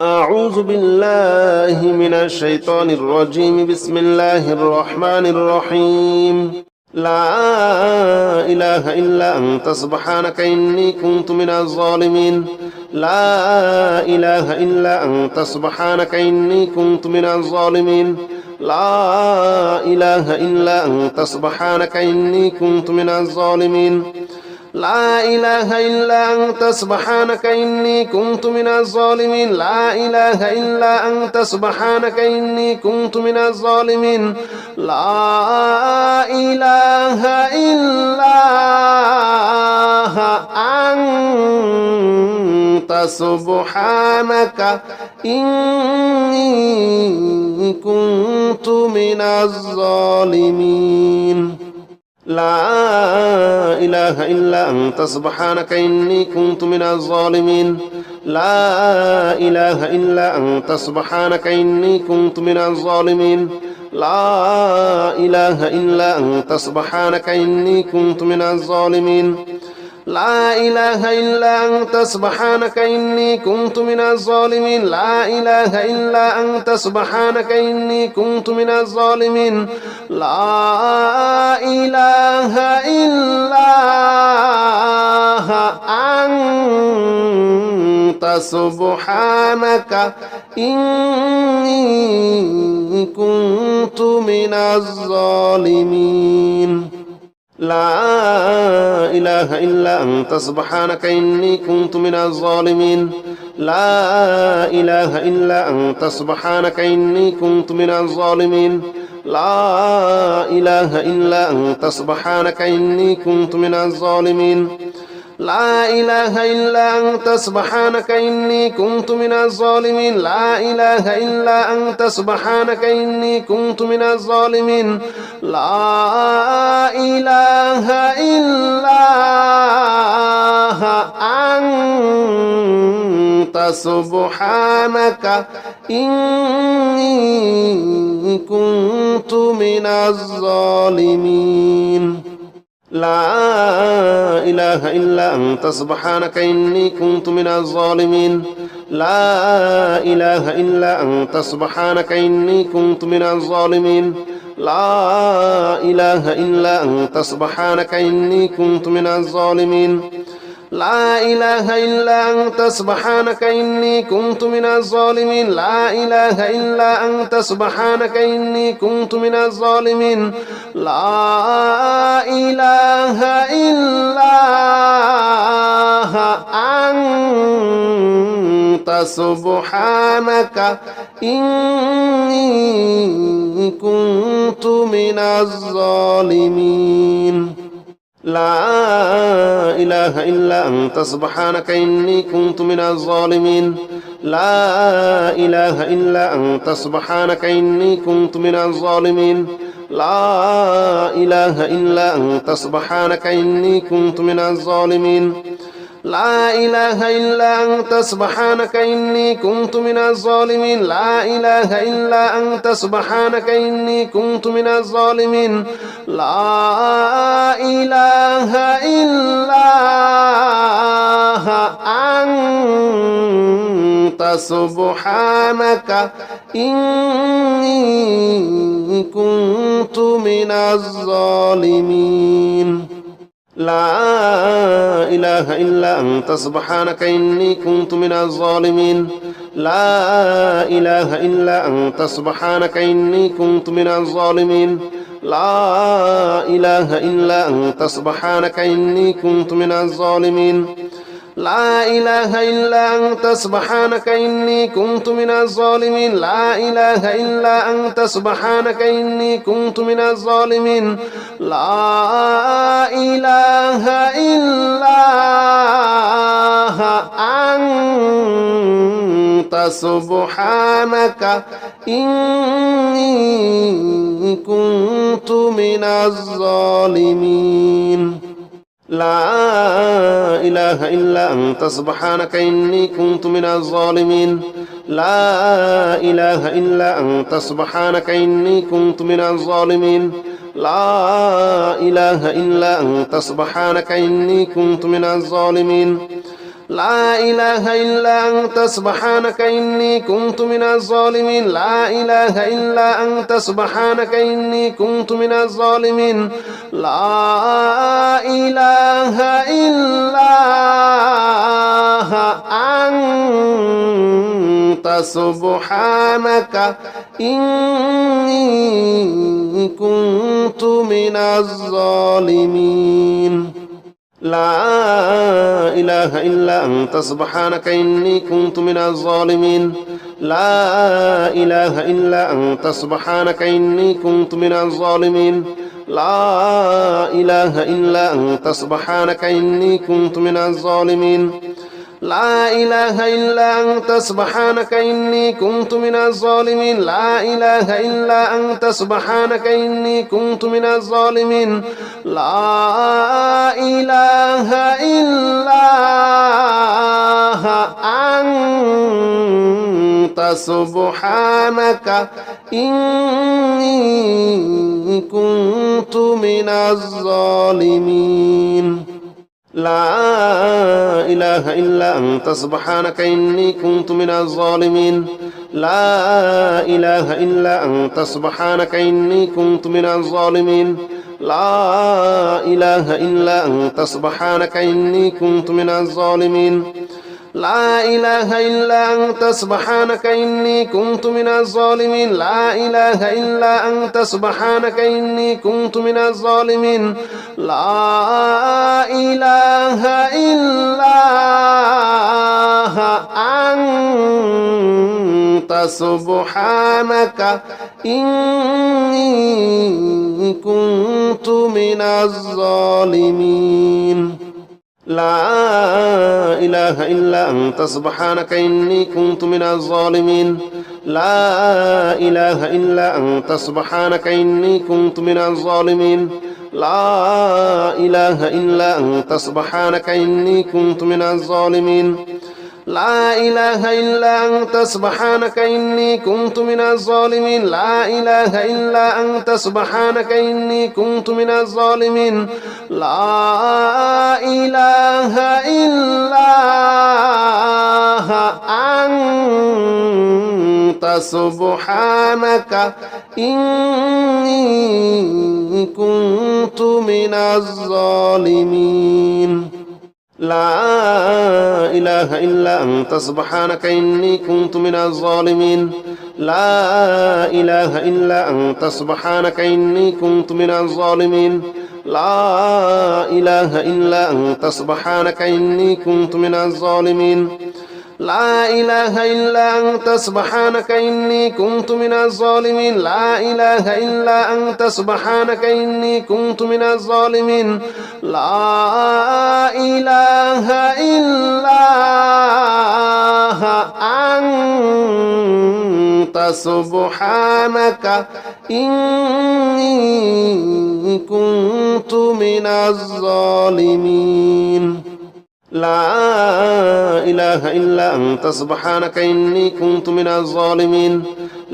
أعوذ بالله من الشيطان الرجيم بسم الله الرحمن الرحيم لا إله إلا أنت سبحانك إني كنت من الظالمين لا إله إلا أنت سبحانك إني كنت من الظالمين لا إله إلا أنت سبحانك إني كنت من الظالمين لا إله إلا أنت سبحانك إني كنت من الظالمين لا إله إلا أنت سبحانك إني كنت من الظالمين لا إله إلا أنت سبحانك إني كنت من الظالمين لا إله إلا أنت سبحانك إني كنت من الظالمين لا إله إلا أنت سبحانك إني كنت من الظالمين لا إله إلا أنت سبحانك إني كنت من الظالمين لا إله إلا أنت سبحانك إني كنت من الظالمين لا إله إلا أنت سبحانك إني كنت من الظالمين لا إله إلا أنت سبحانك إني كنت من الظالمين لا إله إلا أنت سبحانك إني كنت من الظالمين لا إله إلا أنت سبحانك إني كنت من الظالمين لا إله إلا أنت سبحانك إني كنت من الظالمين لا إله إلا أنت سبحانك إني كنت من الظالمين لا إله إلا أنت سبحانك إني كنت من الظالمين لا إله إلا أنت سبحانك إني كنت من الظالمين لا إله إلا أنت سبحانك إني كنت من الظالمين لا إله إلا أنت سبحانك إني كنت من الظالمين لا إله إلا أنت سبحانك إني كنت من الظالمين لا إله إلا أنت سبحانك إني كنت من الظالمين لا إله إلا أنت سبحانك إني كنت من الظالمين لا إله إلا أنت سبحانك إني كنت من الظالمين لا إله إلا أنت سبحانك إني كنت من الظالمين لا إله إلا أنت سبحانك إني كنت من الظالمين لا إله إلا أنت سبحانك إني كنت من الظالمين لا إله إلا أنت سبحانك إني كنت من الظالمين لا إله إلا أنت سبحانك إني كنت من الظالمين لا إله إلا أنت سبحانك إني كنت من الظالمين لا إله إلا أنت سبحانك إني كنت من الظالمين لا إله إلا أنت سبحانك إني كنت من الظالمين لا إله إلا أنت سبحانك إني كنت من الظالمين لا إله إلا أنت سبحانك إني كنت من الظالمين لا إله إلا أنت سبحانك إني كنت من الظالمين لا إله إلا أنت سبحانك إني كنت من الظالمين لا إله إلا أنت سبحانك إني كنت من الظالمين لا إله إلا أنت سبحانك إني كنت من الظالمين لا إله إلا أنت سبحانك إني كنت من الظالمين لا إله إلا أنت سبحانك إني كنت من الظالمين لا إله إلا أنت سبحانك إني كنت من الظالمين لا إله إلا أنت سبحانك إني كنت من الظالمين لا إله إلا أنت سبحانك إني كنت من الظالمين لا إله إلا أنت سبحانك إني كنت من الظالمين لا إله إلا أنت سبحانك إني كنت من الظالمين لا إله إلا أنت سبحانك إني كنت من الظالمين لا إله إلا أنت سبحانك إني كنت من الظالمين لا إله إلا أنت سبحانك إني كنت من الظالمين لا إله إلا أنت سبحانك إني كنت من الظالمين لا إله إلا أنت سبحانك إني كنت من الظالمين لا إله إلا أنت سبحانك إني كنت من الظالمين لا إله إلا أنت سبحانك إني كنت من الظالمين لا إله إلا أنت سبحانك إني كنت من الظالمين لا إله إلا أنت سبحانك إني كنت من الظالمين لا إله إلا أنت سبحانك إني كنت من الظالمين لا إله إلا أنت سبحانك إني كنت من الظالمين لا إله إلا أنت سبحانك إني كنت من الظالمين لا إله إلا أنت سبحانك إني كنت من الظالمين لا إله إلا أنت سبحانك إني كنت من الظالمين لا إله إلا أنت سبحانك إني كنت من الظالمين لا إله إلا أنت سبحانك إني كنت من الظالمين لا إله إلا أنت سبحانك إني كنت من الظالمين لا إله إلا أنت سبحانك إني كنت من الظالمين لا إله إلا أنت سبحانك إني كنت من الظالمين لا إله إلا أنت سبحانك إني كنت من الظالمين لا إله إلا أنت سبحانك إني كنت من الظالمين لا إله إلا أنت سبحانك إني كنت من الظالمين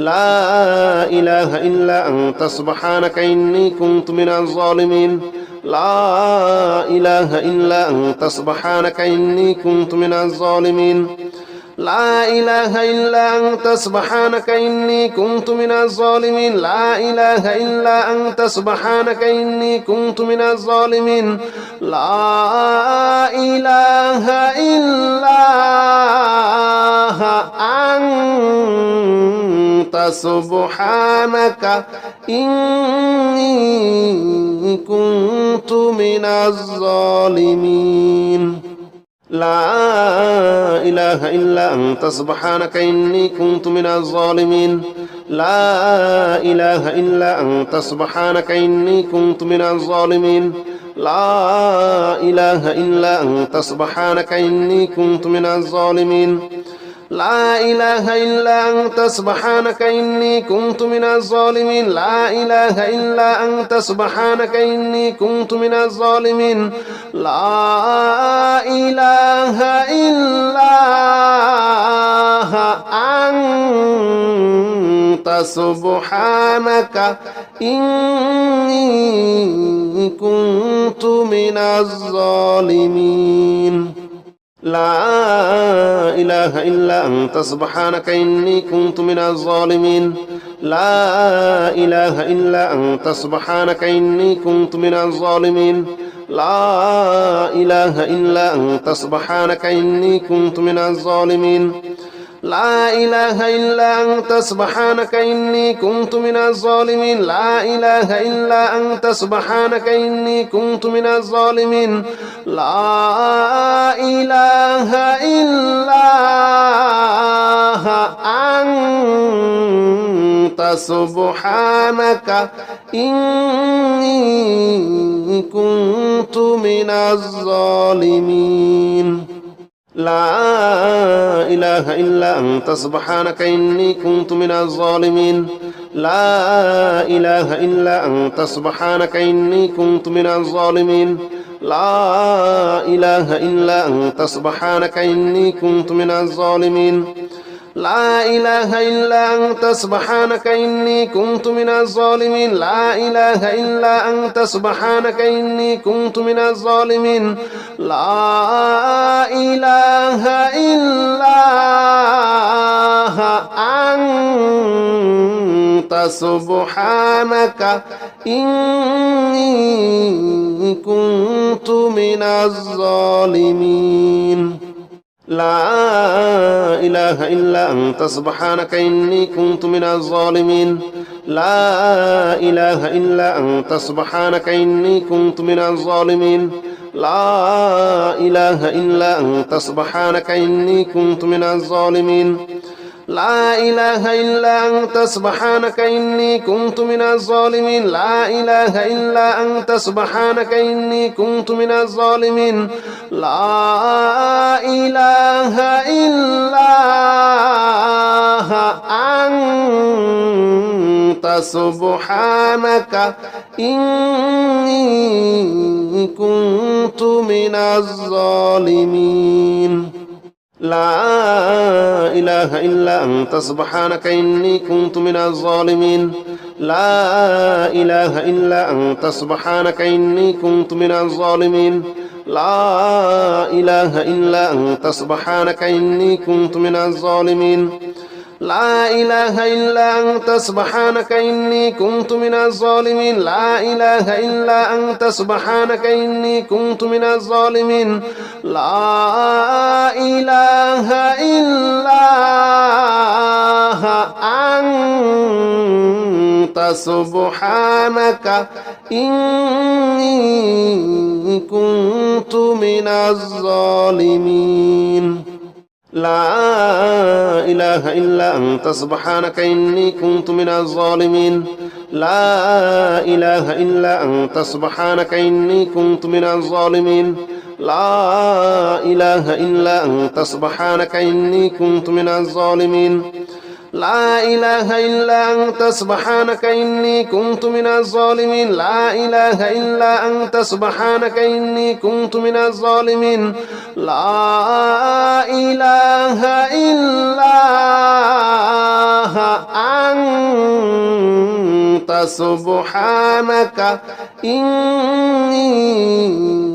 لا إله إلا أنت سبحانك إني كنت من الظالمين لا إله إلا أنت سبحانك إني كنت من الظالمين لا إله إلا أنت سبحانك إني كنت من الظالمين لا إله إلا أنت سبحانك إني كنت من الظالمين لا إله إلا أنت سبحانك إني كنت من الظالمين لا إله إلا أنت سبحانك إني كنت من الظالمين لا إله إلا أنت سبحانك إني كنت من الظالمين لا إله إلا أنت سبحانك إني كنت من الظالمين لا إله إلا أنت سبحانك إني كنت من الظالمين لا إله إلا أنت سبحانك إني كنت من الظالمين لا إله إلا أنت سبحانك إني كنت من الظالمين لا إله إلا أنت سبحانك إني كنت من الظالمين لا إله إلا أنت سبحانك إني كنت من الظالمين لا إله إلا أنت سبحانك إني كنت من الظالمين لا إله إلا أنت سبحانك إني كنت من الظالمين لا إله إلا أنت سبحانك إني كنت من الظالمين لا إله إلا أنت سبحانك إني كنت من الظالمين لا إله إلا أنت سبحانك إني كنت من الظالمين لا إله إلا أنت سبحانك إني كنت من الظالمين لا إله إلا أنت سبحانك إني كنت من الظالمين لا إله إلا أنت سبحانك إني كنت من الظالمين لا إله إلا أنت سبحانك إني كنت من الظالمين لا إله إلا أنت سبحانك إني كنت من الظالمين لا إله إلا أنت سبحانك إني كنت من الظالمين لا إله إلا أنت سبحانك إني كنت من الظالمين لا إله إلا أنت سبحانك إني كنت من الظالمين لا إله إلا أنت سبحانك إني كنت من الظالمين لا إله إلا أنت سبحانك إني كنت من الظالمين لا إله إلا أنت سبحانك إني كنت من الظالمين لا إله إلا أنت سبحانك إني كنت من الظالمين لا إله إلا أنت سبحانك إني كنت من الظالمين لا إله إلا أنت سبحانك إني كنت من الظالمين لا إله إلا أنت سبحانك إني كنت من الظالمين لا إله إلا أنت سبحانك إني كنت من الظالمين لا إله إلا أنت سبحانك إني كنت من الظالمين لا إله إلا أنت سبحانك إني كنت من الظالمين لا إله إلا أنت سبحانك إني كنت من الظالمين لا إله إلا أنت سبحانك إني كنت من الظالمين لا إله إلا أنت سبحانك إني كنت من الظالمين لا إله إلا أنت سبحانك إني كنت من الظالمين لا إله إلا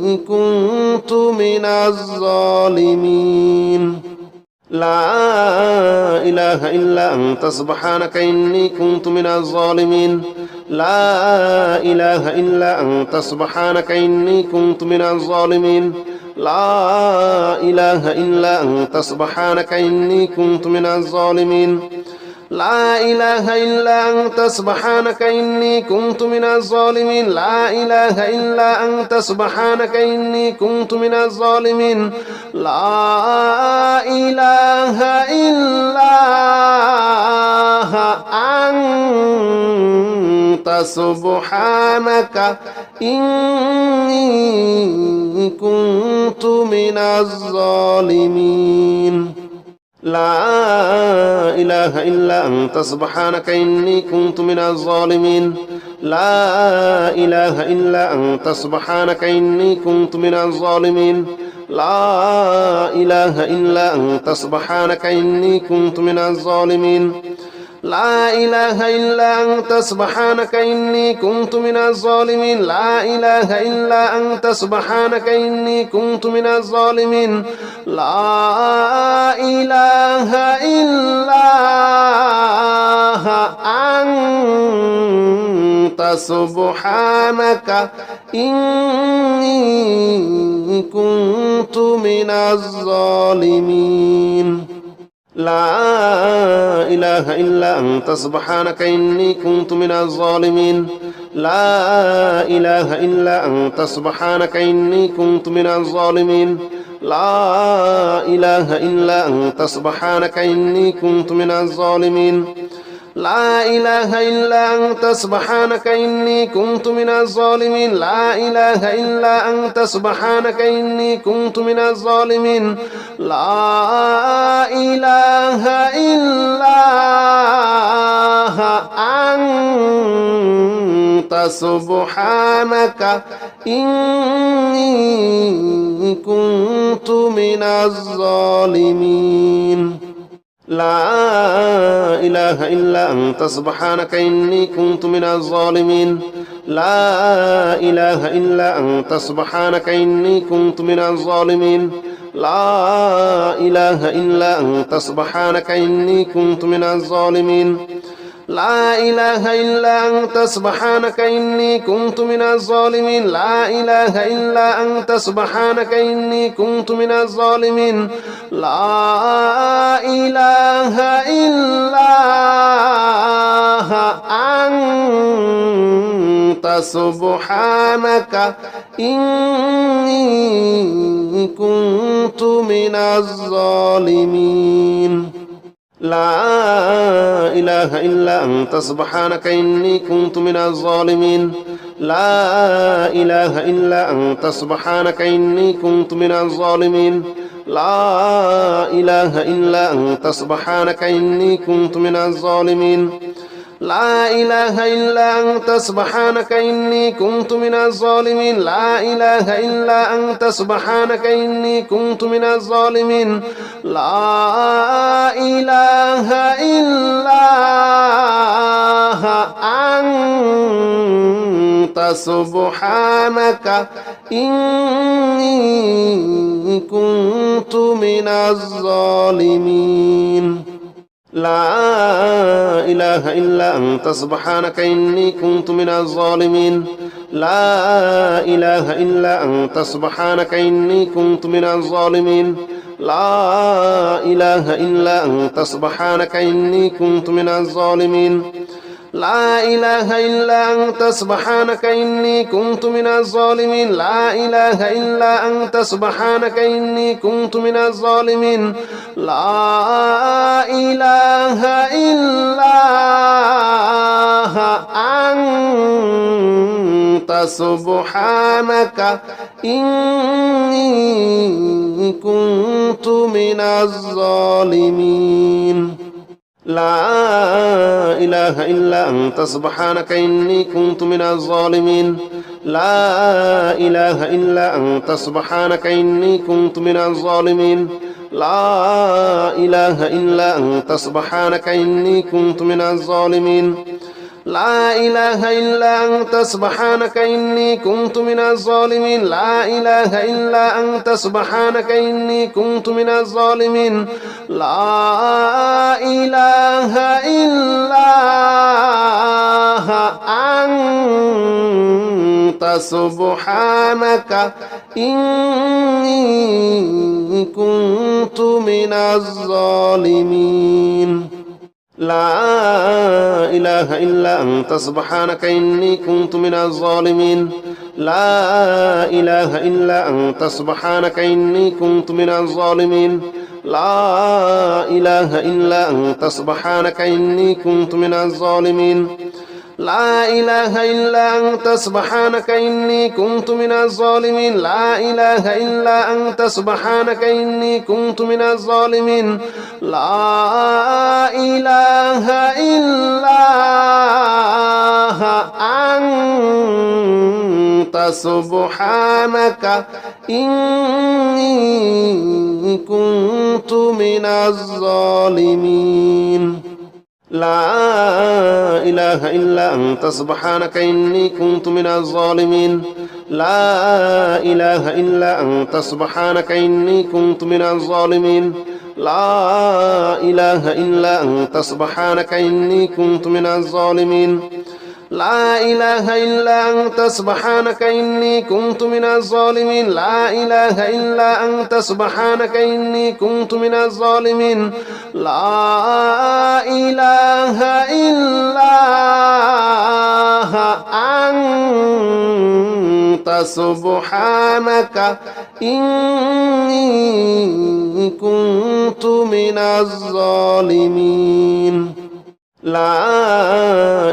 أنت سبحانك إني كنت من الظالمين لا إله إلا أنت سبحانك إني كنت من الظالمين لا إله إلا أنت سبحانك إني كنت من الظالمين لا إله إلا أنت سبحانك إني كنت من الظالمين لا إله إلا أنت سبحانك إني كنت من الظالمين لا إله إلا أنت سبحانك إني كنت من الظالمين لا إله إلا أنت سبحانك إني كنت من الظالمين لا إله إلا أنت سبحانك إني كنت من الظالمين لا إله إلا أنت سبحانك إني كنت من الظالمين لا إله إلا أنت سبحانك إني كنت من الظالمين لا إله إلا أنت سبحانك إني كنت من الظالمين لا إله إلا أنت سبحانك إني كنت من الظالمين لا إله إلا أنت سبحانك إني كنت من الظالمين لا إله إلا أنت سبحانك إني كنت من الظالمين لا إله إلا أنت سبحانك إني كنت من الظالمين لا إله إلا أنت سبحانك إني كنت من الظالمين لا إله إلا أنت سبحانك إني كنت من الظالمين لا إله إلا أنت سبحانك إني كنت من الظالمين لا إله إلا أنت سبحانك إني كنت من الظالمين لا إله إلا أنت سبحانك إني كنت من الظالمين لا إله إلا أنت سبحانك إني كنت من الظالمين لا إله إلا أنت سبحانك إني كنت من الظالمين لا إله إلا أنت سبحانك إني كنت من الظالمين لا إله إلا أنت سبحانك إني كنت من الظالمين لا إله إلا أنت سبحانك إني كنت من الظالمين لا إله إلا أنت سبحانك إني كنت من الظالمين لا إله إلا أنت سبحانك إني كنت من الظالمين لا إله إلا أنت سبحانك إني كنت من الظالمين لا إله إلا أنت سبحانك إني كنت من الظالمين لا إله إلا أنت سبحانك إني كنت من الظالمين لا إله إلا أنت سبحانك إني كنت من الظالمين لا إله إلا أنت سبحانك إني كنت من الظالمين لا إله إلا أنت سبحانك إني كنت من الظالمين لا إله إلا أنت سبحانك إني كنت من الظالمين لا إله إلا أنت سبحانك إني كنت من الظالمين لا إله إلا أنت سبحانك إني كنت من الظالمين لا إله إلا أنت سبحانك إني كنت من الظالمين لا إله إلا أنت سبحانك إني كنت من الظالمين لا إله إلا أنت سبحانك إني كنت من الظالمين لا إله إلا أنت سبحانك إني كنت من الظالمين لا إله إلا أنت سبحانك إني كنت من الظالمين لا إله إلا أنت سبحانك إني كنت من الظالمين لا إله إلا أنت سبحانك إني كنت من الظالمين لا إله إلا أنت سبحانك إني كنت من الظالمين لا إله إلا أنت سبحانك إني كنت من الظالمين لا إله إلا أنت سبحانك إني كنت من الظالمين لا إله إلا أنت سبحانك إني كنت من الظالمين لا إله إلا أنت سبحانك إني كنت من الظالمين لا إله إلا أنت سبحانك إني كنت من الظالمين لا إله إلا أنت سبحانك إني كنت من الظالمين لا إله إلا أنت سبحانك إني كنت من الظالمين لا إله إلا أنت سبحانك إني كنت من الظالمين لا إله إلا أنت سبحانك إني كنت من الظالمين لا إله إلا أنت سبحانك إني كنت من الظالمين لا إله إلا أنت سبحانك إني كنت من الظالمين لا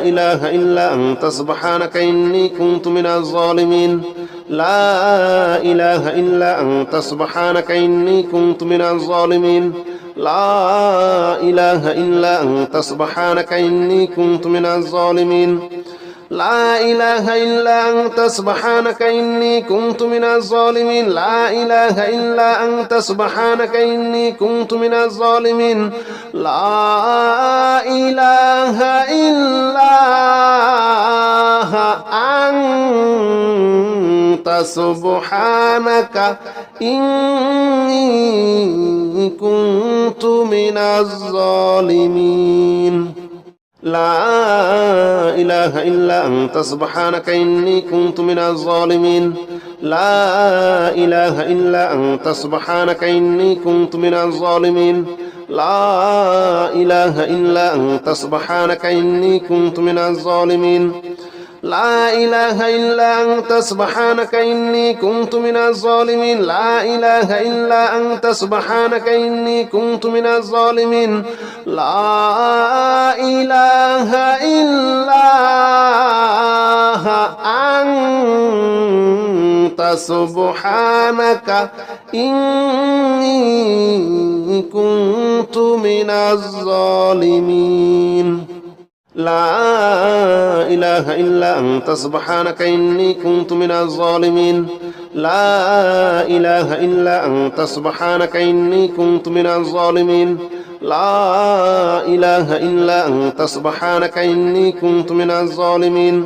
إله إلا أنت سبحانك إني كنت من الظالمين لا إله إلا أنت سبحانك إني كنت من الظالمين لا إله إلا أنت سبحانك إني كنت من الظالمين لا إله إلا أنت سبحانك إني كنت من الظالمين لا إله إلا أنت سبحانك إني كنت من الظالمين لا إله إلا أنت سبحانك إني كنت من الظالمين لا إله إلا أنت سبحانك إني كنت من الظالمين لا إله إلا أنت سبحانك إني كنت من الظالمين لا إله إلا أنت سبحانك إني كنت من الظالمين لا إله إلا أنت سبحانك إني كنت من الظالمين لا إله إلا أنت سبحانك إني كنت من الظالمين لا إله إلا أنت سبحانك إني كنت من الظالمين لا إله إلا أنت سبحانك إني كنت من الظالمين لا إله إلا أنت سبحانك إني كنت من الظالمين لا إله إلا أنت سبحانك إني كنت من الظالمين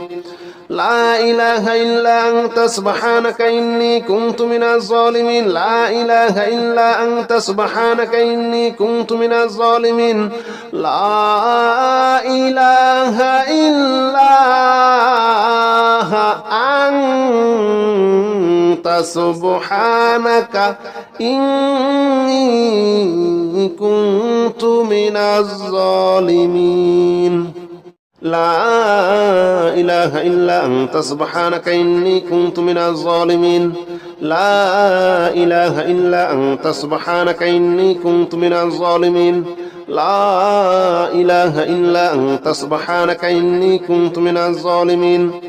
لا إله إلا أنت سبحانك إني كنت من الظالمين لا إله إلا أنت سبحانك إني كنت من الظالمين لا إله إلا أنت سبحانك إني كنت من الظالمين لا إله إلا أنت سبحانك إني كنت من الظالمين لا إله إلا أنت سبحانك إني كنت من الظالمين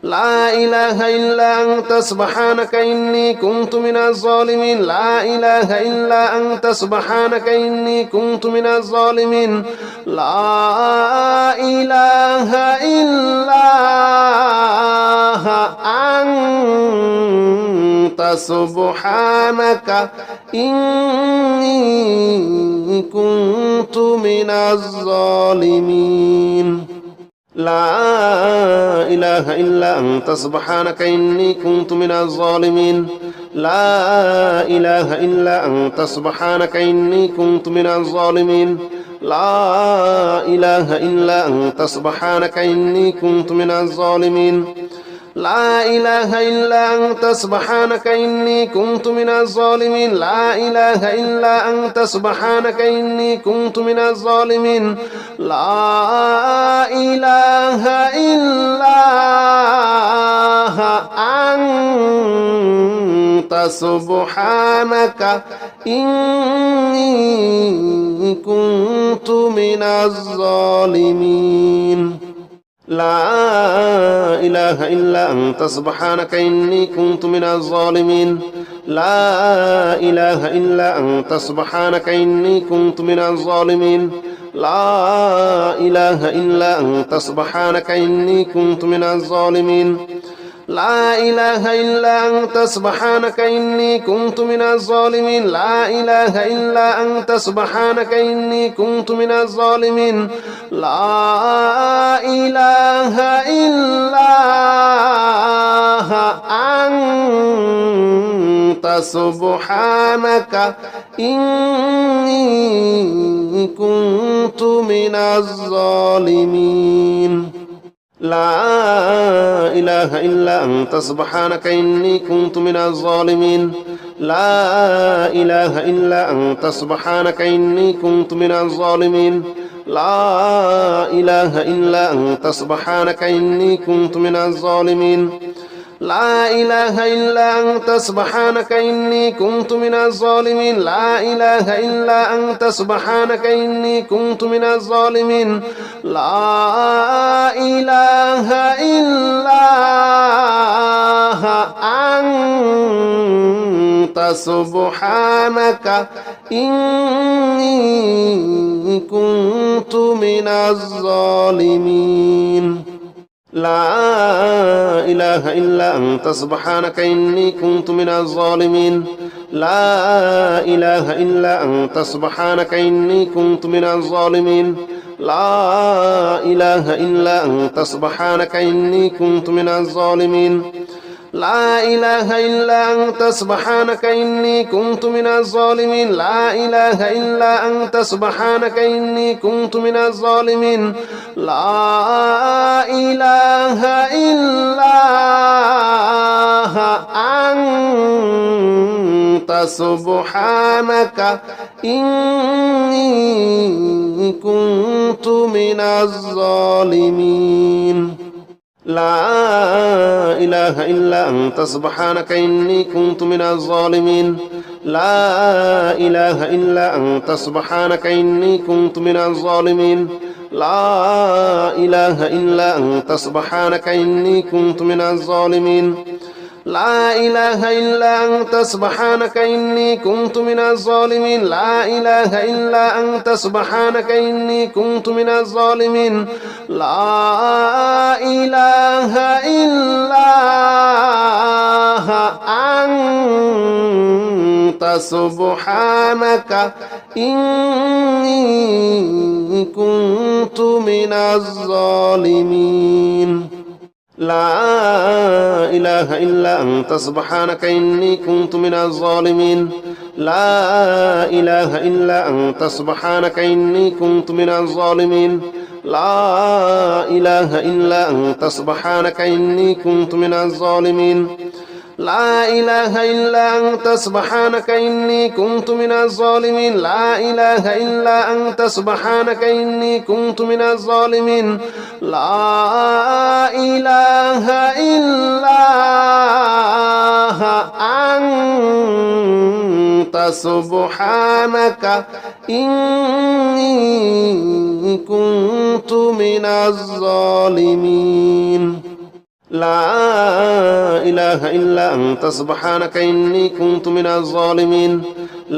لا إله إلا أنت سبحانك إني كنت من الظالمين لا إله إلا أنت سبحانك إني كنت من الظالمين لا إله إلا أنت سبحانك إني كنت من الظالمين لا إله إلا أنت سبحانك إني كنت من الظالمين لا إله إلا أنت سبحانك إني كنت من الظالمين لا إله إلا أنت سبحانك إني كنت من الظالمين لا إله إلا أنت سبحانك إني كنت من الظالمين لا إله إلا أنت سبحانك إني كنت من الظالمين لا إله إلا أنت سبحانك إني كنت من الظالمين لا إله إلا أنت سبحانك إني كنت من الظالمين لا إله إلا أنت سبحانك إني كنت من الظالمين لا إله إلا أنت سبحانك إني كنت من الظالمين لا إله إلا أنت سبحانك إني كنت من الظالمين لا إله إلا أنت سبحانك إني كنت من الظالمين لا إله إلا أنت سبحانك إني كنت من الظالمين لا إله إلا أنت سبحانك إني كنت من الظالمين لا إله إلا أنت سبحانك إني كنت من الظالمين لا إله إلا أنت سبحانك إني كنت من الظالمين لا إله إلا أنت سبحانك إني كنت من الظالمين لا إله إلا أنت سبحانك إني كنت من الظالمين لا إله إلا أنت سبحانك إني كنت من الظالمين لا إله إلا أنت سبحانك إني كنت من الظالمين لا إله إلا أنت سبحانك إني كنت من الظالمين لا إله إلا أنت سبحانك إني كنت من الظالمين لا إله إلا أنت سبحانك إني كنت من الظالمين لا إله إلا أنت سبحانك إني كنت من الظالمين لا إله إلا أنت سبحانك إني كنت من الظالمين لا إله إلا أنت سبحانك إني كنت من الظالمين لا إله إلا أنت سبحانك إني كنت من الظالمين لا إله إلا أنت سبحانك إني كنت من الظالمين لا إله إلا أنت سبحانك إني كنت من الظالمين لا إله إلا أنت سبحانك إني كنت من الظالمين لا إله إلا أنت سبحانك إني كنت من الظالمين لا إله إلا أنت سبحانك إني كنت من الظالمين لا إله إلا أنت سبحانك إني كنت من الظالمين لا إله إلا أنت سبحانك إني كنت من الظالمين لا إله إلا أنت سبحانك إني كنت من الظالمين لا إله إلا أنت سبحانك إني كنت من الظالمين لا إله إلا أنت سبحانك إني كنت من الظالمين لا إله إلا أنت سبحانك إني كنت من الظالمين لا إله إلا أنت سبحانك إني كنت من الظالمين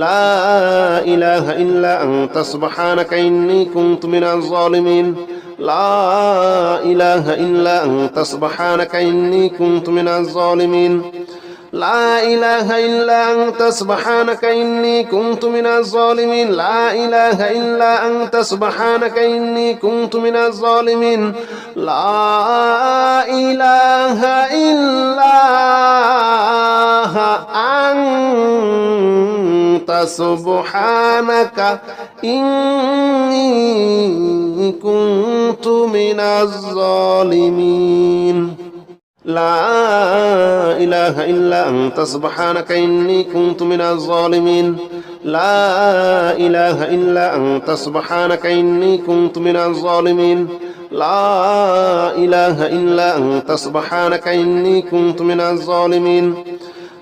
لا إله إلا أنت سبحانك إني كنت من الظالمين لا إله إلا أنت سبحانك إني كنت من الظالمين لا إله إلا أنت سبحانك إني كنت من الظالمين لا إله إلا أنت سبحانك إني كنت من الظالمين لا إله إلا أنت سبحانك إني كنت من الظالمين لا إله إلا أنت سبحانك إني كنت من الظالمين لا إله إلا أنت سبحانك إني كنت من الظالمين لا إله إلا أنت سبحانك إني كنت من الظالمين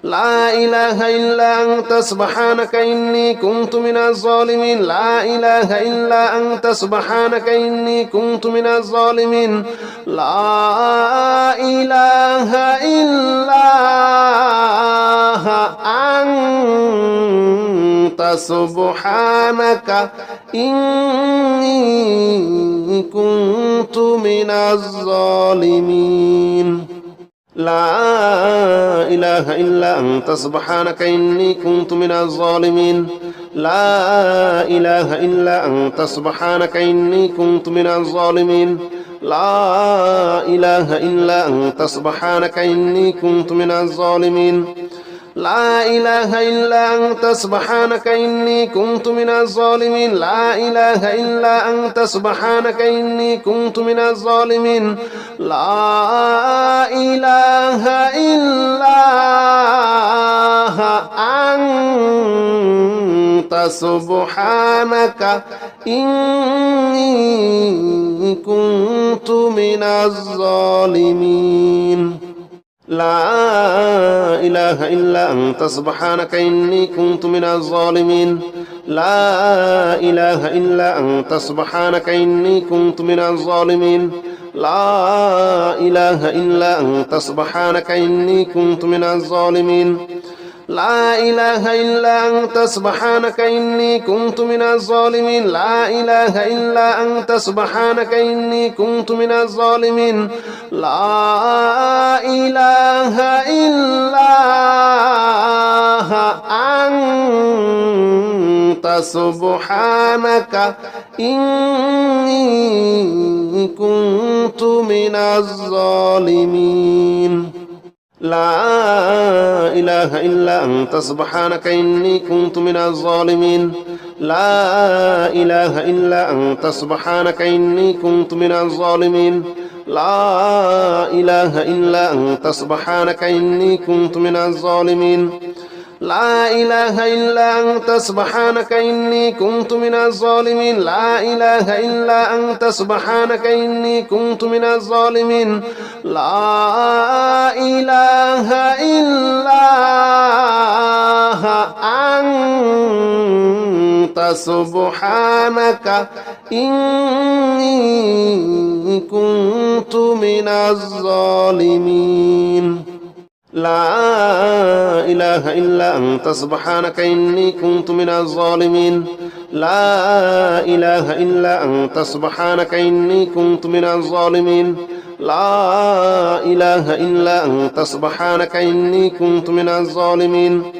لا إله إلا أنت سبحانك إني كنت من الظالمين لا إله إلا أنت سبحانك إني كنت من الظالمين لا إله إلا أنت سبحانك إني كنت من الظالمين لا إله إلا أنت سبحانك إني كنت من الظالمين لا إله إلا أنت سبحانك إني كنت من الظالمين لا إله إلا أنت سبحانك إني كنت من الظالمين لا إله إلا أنت سبحانك إني كنت من الظالمين لا إله إلا أنت سبحانك إني كنت من الظالمين لا إله إلا أنت سبحانك إني كنت من الظالمين لا إله إلا أنت سبحانك إني كنت من الظالمين لا إله إلا أنت سبحانك إني كنت من الظالمين لا إله إلا أنت سبحانك إني كنت من الظالمين لا إله إلا أنت سبحانك إني كنت من الظالمين لا إله إلا أنت سبحانك إني كنت من الظالمين لا إله إلا أنت سبحانك إني كنت من الظالمين لا إله إلا أنت سبحانك إني كنت من الظالمين لا إله إلا أنت سبحانك إني كنت من الظالمين لا إله إلا أنت سبحانك إني كنت من الظالمين لا إله إلا أنت سبحانك إني كنت من الظالمين لا إله إلا أنت سبحانك إني كنت من الظالمين لا إله إلا أنت سبحانك إني كنت من الظالمين لا إله إلا أنت سبحانك إني كنت من الظالمين لا إله إلا أنت سبحانك إني كنت من الظالمين لا إله إلا أنت سبحانك إني كنت من الظالمين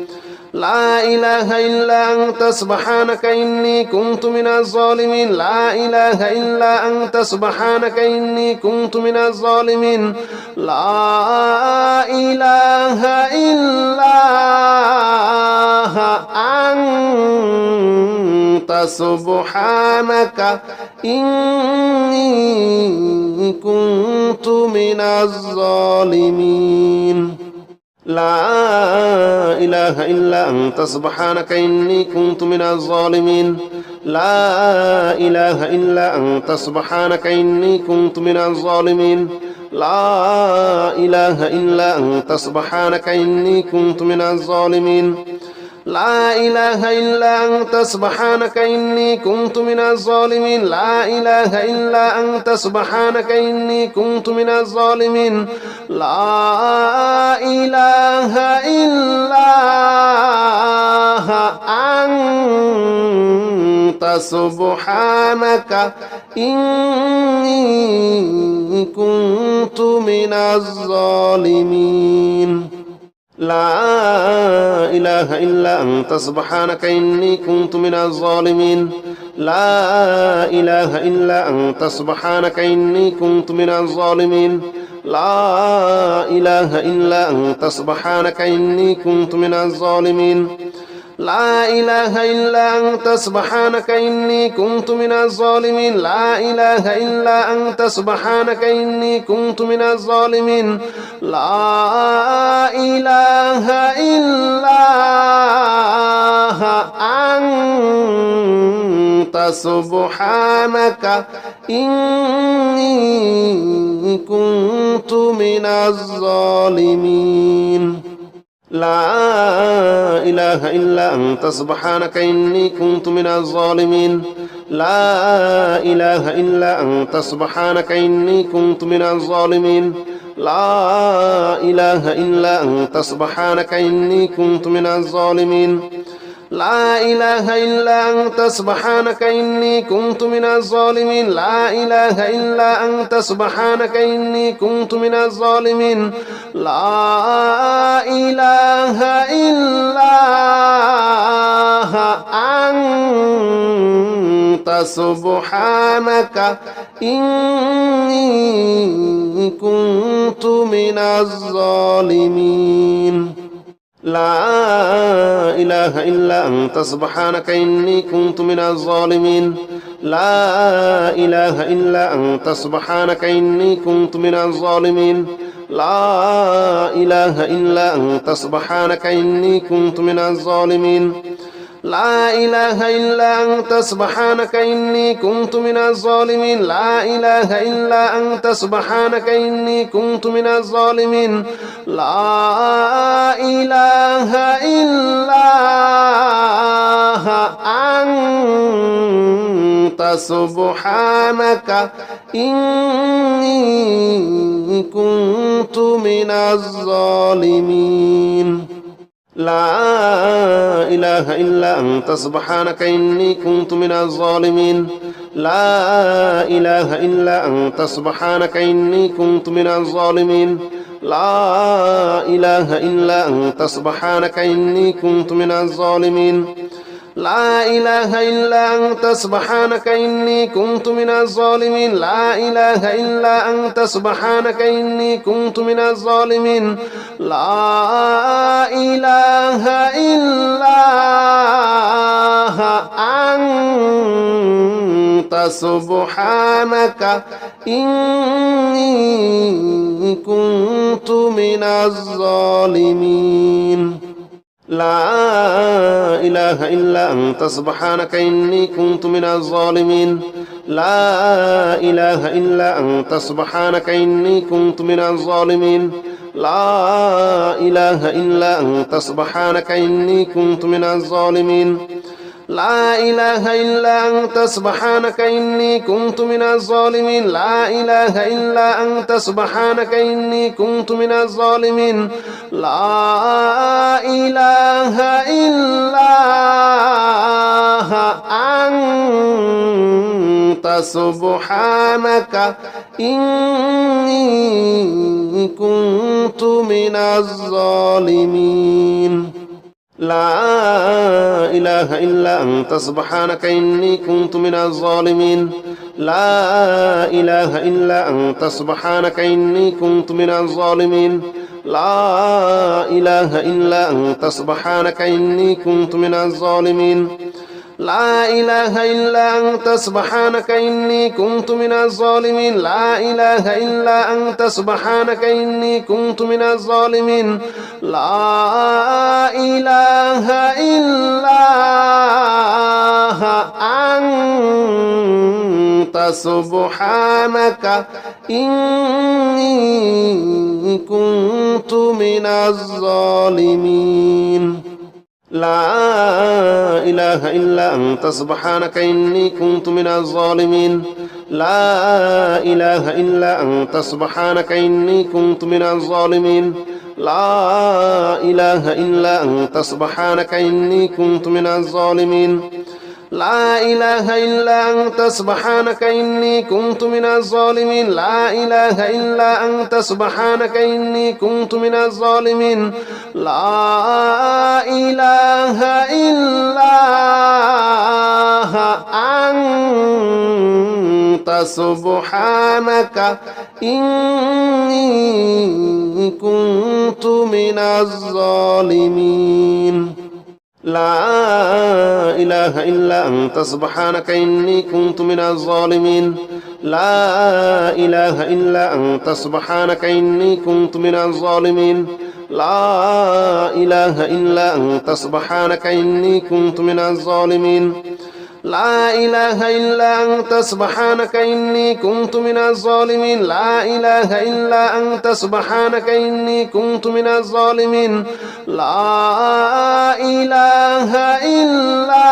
لا إله إلا أنت سبحانك إني كنت من الظالمين لا إله إلا أنت سبحانك إني كنت من الظالمين لا إله إلا أنت سبحانك إني كنت من الظالمين لا إله إلا أنت سبحانك إني كنت من الظالمين لا إله إلا أنت سبحانك إني كنت من الظالمين لا إله إلا أنت سبحانك إني كنت من الظالمين لا إله إلا أنت سبحانك إني كنت من الظالمين لا إله إلا أنت سبحانك إني كنت من الظالمين لا إله إلا أنت سبحانك إني كنت من الظالمين لا إله إلا أنت سبحانك إني كنت من الظالمين لا إله إلا أنت سبحانك إني كنت من الظالمين لا إله إلا أنت سبحانك إني كنت من الظالمين لا إله إلا أنت سبحانك إني كنت من الظالمين لا إله إلا أنت سبحانك إني كنت من الظالمين لا إله إلا أنت سبحانك إني كنت من الظالمين لا إله إلا أنت سبحانك إني كنت من الظالمين لا إله إلا أنت سبحانك إني كنت من الظالمين لا إله إلا أنت سبحانك إني كنت من الظالمين لا إله إلا أنت سبحانك إني كنت من الظالمين لا إله إلا أنت سبحانك إني كنت من الظالمين لا إله إلا أنت سبحانك إني كنت من الظالمين لا إله إلا أنت سبحانك إني كنت من الظالمين لا إله إلا أنت سبحانك إني كنت من الظالمين لا إله إلا أنت سبحانك إني كنت من الظالمين لا إله إلا أنت سبحانك إني كنت من الظالمين لا إله إلا أنت سبحانك إني كنت من الظالمين لا إله إلا أنت سبحانك إني كنت من الظالمين لا إله إلا أنت سبحانك إني كنت من الظالمين لا إله إلا أنت سبحانك إني كنت من الظالمين لا إله إلا أنت سبحانك إني كنت من الظالمين لا إله إلا أنت سبحانك إني كنت من الظالمين لا إله إلا أنت سبحانك إني كنت من الظالمين لا إله إلا أنت سبحانك إني كنت من الظالمين لا إله إلا أنت سبحانك إني كنت من الظالمين لا إله إلا أنت سبحانك إني كنت من الظالمين لا إله إلا أنت سبحانك إني كنت من الظالمين لا إله إلا أنت سبحانك إني كنت من الظالمين لا إله إلا أنت سبحانك إني كنت من الظالمين لا إله إلا أنت سبحانك إني كنت من الظالمين لا إله إلا أنت سبحانك إني كنت من الظالمين لا إله إلا أنت سبحانك إني كنت من الظالمين لا إله إلا أنت سبحانك إني كنت من الظالمين لا إله إلا أنت سبحانك إني كنت من الظالمين لا إله إلا أنت سبحانك إني كنت من الظالمين لا إله إلا أنت سبحانك إني كنت من الظالمين لا إله إلا أنت سبحانك إني كنت من الظالمين لا إله إلا أنت سبحانك إني كنت من الظالمين لا إله إلا أنت سبحانك إني كنت من الظالمين لا إله إلا أنت سبحانك إني كنت من الظالمين لا إله إلا أنت سبحانك إني كنت من الظالمين لا إله إلا أنت سبحانك إني كنت من الظالمين لا إله إلا أنت سبحانك إني كنت من الظالمين لا إله إلا أنت سبحانك إني كنت من الظالمين لا إله إلا أنت سبحانك إني كنت من الظالمين لا إله إلا أنت سبحانك إني كنت من الظالمين لا إله إلا أنت سبحانك إني كنت من الظالمين لا إله إلا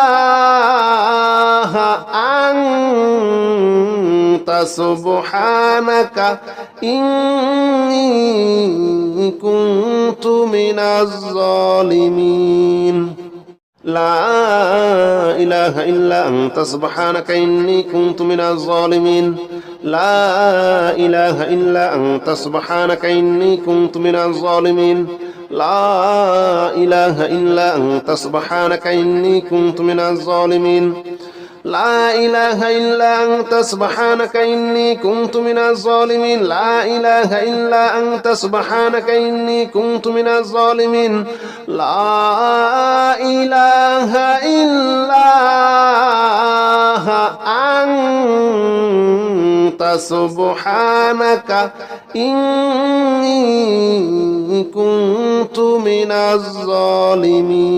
أنت سبحانك إني كنت من الظالمين لا إله إلا أنت سبحانك إني كنت من الظالمين لا إله إلا أنت سبحانك إني كنت من الظالمين لا إله إلا أنت سبحانك إني كنت من الظالمين لا إله إلا أنت سبحانك إني كنت من الظالمين لا إله إلا أنت سبحانك إني كنت من الظالمين لا إله إلا أنت سبحانك إني كنت من الظالمين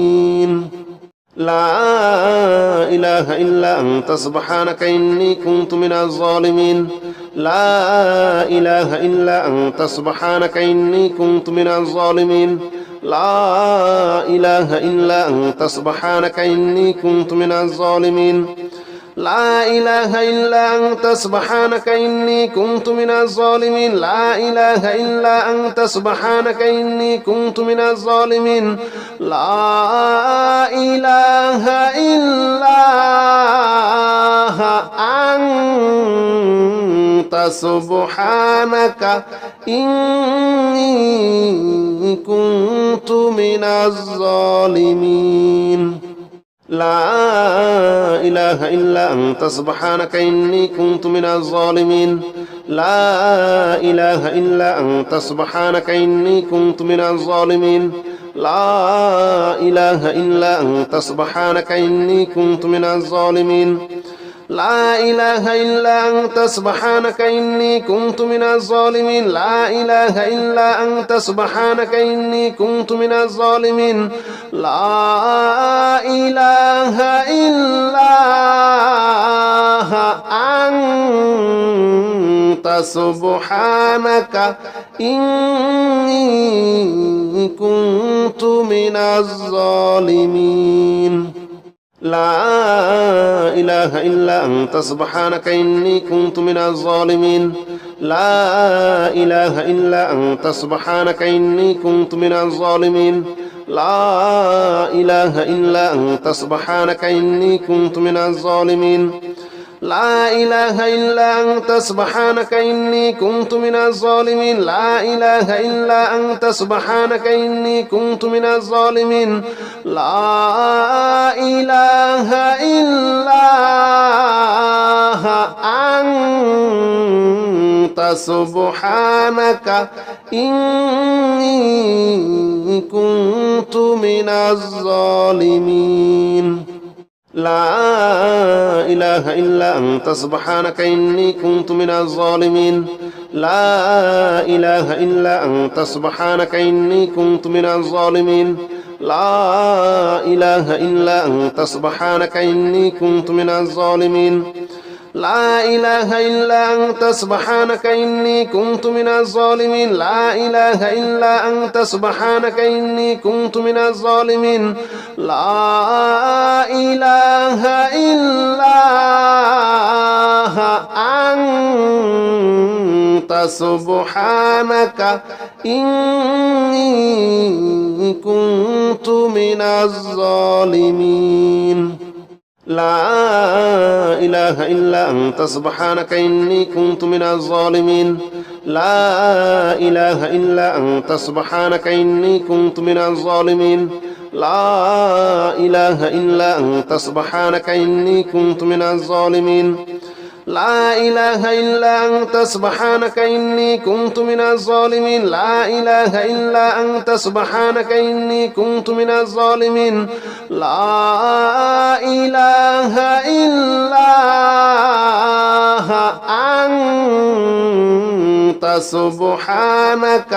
لا إله إلا أنت سبحانك إني كنت من الظالمين لا إله إلا أنت سبحانك إني كنت من الظالمين لا إله إلا أنت سبحانك إني كنت من الظالمين لا إله إلا أنت سبحانك إني كنت من الظالمين لا إله إلا أنت سبحانك إني كنت من الظالمين لا إله إلا أنت سبحانك إني كنت من الظالمين لا إله إلا أنت سبحانك إني كنت من الظالمين لا إله إلا أنت سبحانك إني كنت من الظالمين لا إله إلا أنت سبحانك إني كنت من الظالمين لا إله إلا أنت سبحانك إني كنت من الظالمين لا إله إلا أنت سبحانك إني كنت من الظالمين لا إله إلا أنت سبحانك إني كنت من الظالمين لا إله إلا أنت سبحانك إني كنت من الظالمين لا إله إلا أنت سبحانك إني كنت من الظالمين لا إله إلا أنت سبحانك إني كنت من الظالمين لا إله إلا أنت سبحانك إني كنت من الظالمين لا إله إلا أنت سبحانك إني كنت من الظالمين لا إله إلا أنت سبحانك إني كنت من الظالمين لا إله إلا أنت سبحانك إني كنت من الظالمين لا إله إلا أنت سبحانك إني كنت من الظالمين لا إله إلا أنت سبحانك إني كنت من الظالمين لا إله إلا أنت سبحانك إني كنت من الظالمين لا إله إلا أنت سبحانك إني كنت من الظالمين لا إله إلا أنت سبحانك إني كنت من الظالمين لا إله إلا أنت سبحانك إني كنت من الظالمين لا إله إلا أنت سبحانك إني كنت من الظالمين لا إله إلا أنت سبحانك إني كنت من الظالمين لا إله إلا أنت سبحانك إني كنت من الظالمين لا إله إلا أنت سبحانك إني كنت من الظالمين لا إله إلا أنت سبحانك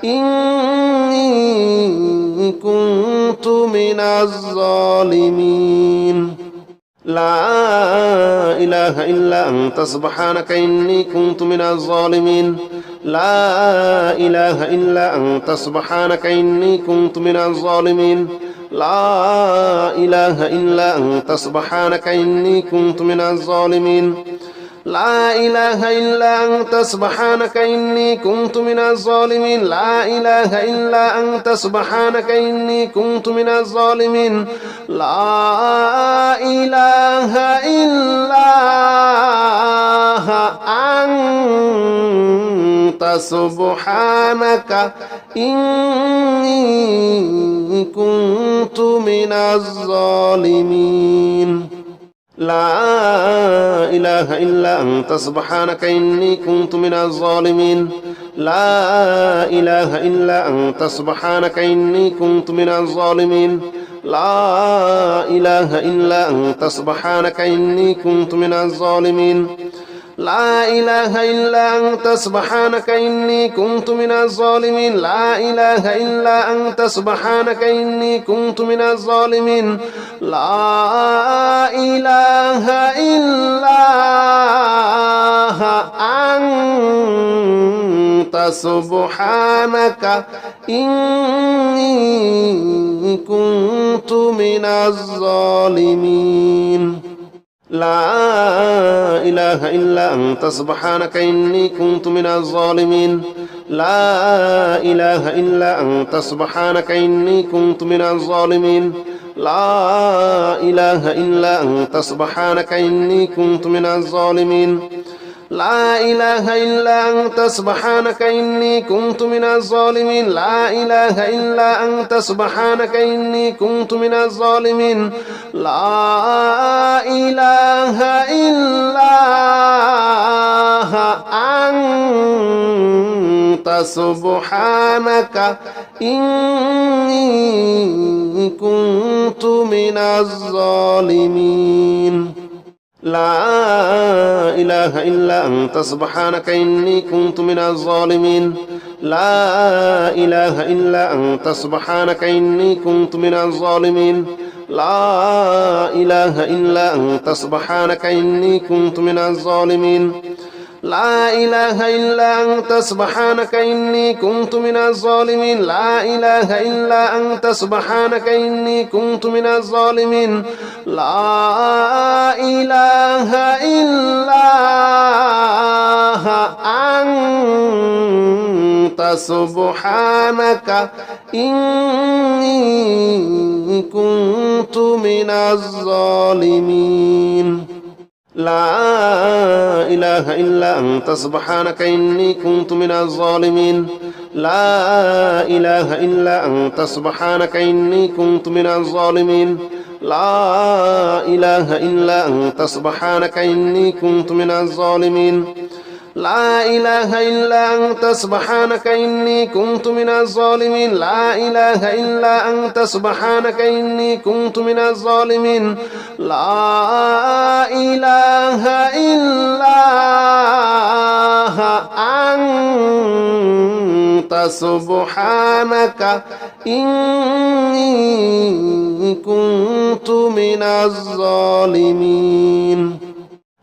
إني كنت من الظالمين لا إله إلا أنت سبحانك إني كنت من الظالمين لا إله إلا أنت سبحانك إني كنت من الظالمين لا إله إلا أنت سبحانك إني كنت من الظالمين لا إله إلا أنت سبحانك إني كنت من الظالمين لا إله إلا أنت سبحانك إني كنت من الظالمين لا إله إلا أنت سبحانك إني كنت من الظالمين لا إله إلا أنت سبحانك إني كنت من الظالمين لا إله إلا أنت سبحانك إني كنت من الظالمين لا إله إلا أنت سبحانك إني كنت من الظالمين لا إله إلا أنت سبحانك إني كنت من الظالمين لا إله إلا أنت سبحانك إني كنت من الظالمين لا إله إلا أنت سبحانك إني كنت من الظالمين لا إله إلا أنت سبحانك إني كنت من الظالمين لا إله إلا أنت سبحانك إني كنت من الظالمين لا إله إلا أنت سبحانك إني كنت من الظالمين لا إله إلا أنت سبحانك إني كنت من الظالمين لا إله إلا أنت سبحانك إني كنت من الظالمين لا إله إلا أنت سبحانك إني كنت من الظالمين لا إله إلا أنت سبحانك إني كنت من الظالمين لا إله إلا أنت سبحانك إني كنت من الظالمين لا إله إلا أنت سبحانك إني كنت من الظالمين لا إله إلا أنت سبحانك إني كنت من الظالمين لا إله إلا أنت سبحانك إني كنت من الظالمين لا إله إلا أنت سبحانك إني كنت من الظالمين لا إله إلا أنت سبحانك إني كنت من الظالمين لا إله إلا أنت سبحانك إني كنت من الظالمين لا إله إلا أنت سبحانك إني كنت من الظالمين لا إله إلا أنت سبحانك إني كنت من الظالمين لا إله إلا أنت سبحانك إني كنت من الظالمين لا إله إلا أنت سبحانك إني كنت من الظالمين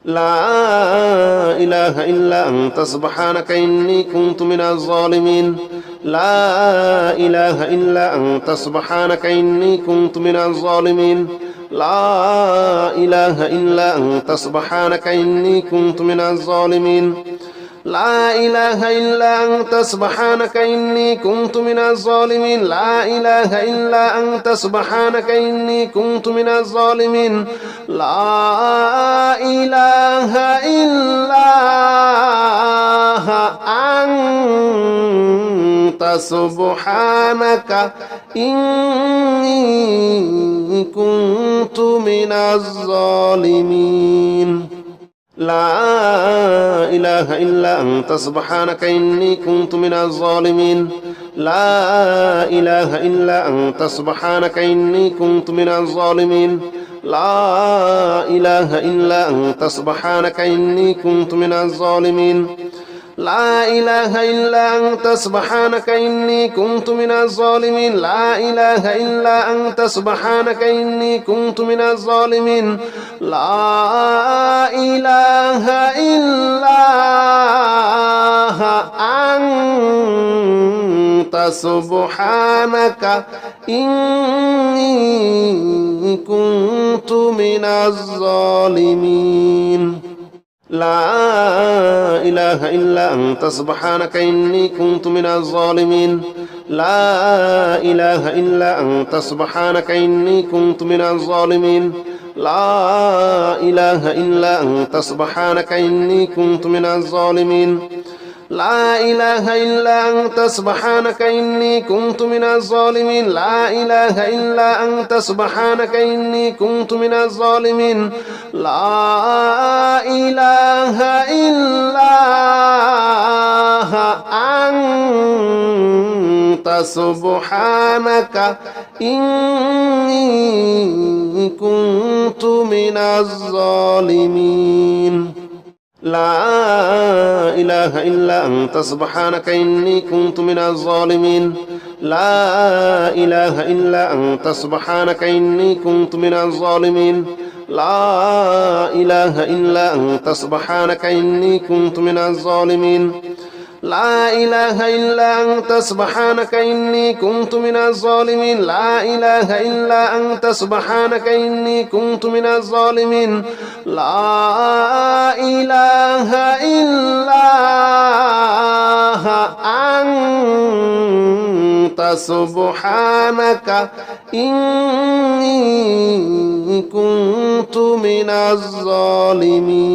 لا إله إلا أنت سبحانك إني كنت من الظالمين لا إله إلا أنت سبحانك إني كنت من الظالمين لا إله إلا أنت سبحانك إني كنت من الظالمين لا إله إلا أنت سبحانك إني كنت من الظالمين لا إله إلا أنت سبحانك إني كنت من الظالمين لا إله إلا أنت سبحانك إني كنت من الظالمين لا إله إلا أنت سبحانك إني كنت من الظالمين لا إله إلا أنت سبحانك إني كنت من الظالمين لا إله إلا أنت سبحانك إني كنت من الظالمين لا إله إلا أنت سبحانك إني كنت من الظالمين لا إله إلا أنت سبحانك إني كنت من الظالمين لا إله إلا أنت سبحانك إني كنت من الظالمين لا إله إلا أنت سبحانك إني كنت من الظالمين لا إله إلا أنت سبحانك إني كنت من الظالمين لا إله إلا أنت سبحانك إني كنت من الظالمين لا إله إلا أنت سبحانك إني كنت من الظالمين لا إله إلا أنت سبحانك إني كنت من الظالمين لا إله إلا أنت سبحانك إني كنت من الظالمين لا إله إلا أنت سبحانك إني كنت من الظالمين لا إله إلا أنت سبحانك إني كنت من الظالمين لا إله إلا أنت سبحانك إني كنت من الظالمين لا إله إلا أنت سبحانك إني كنت من الظالمين لا إله إلا أنت سبحانك إني كنت من الظالمين لا إله إلا أنت سبحانك إني كنت من الظالمين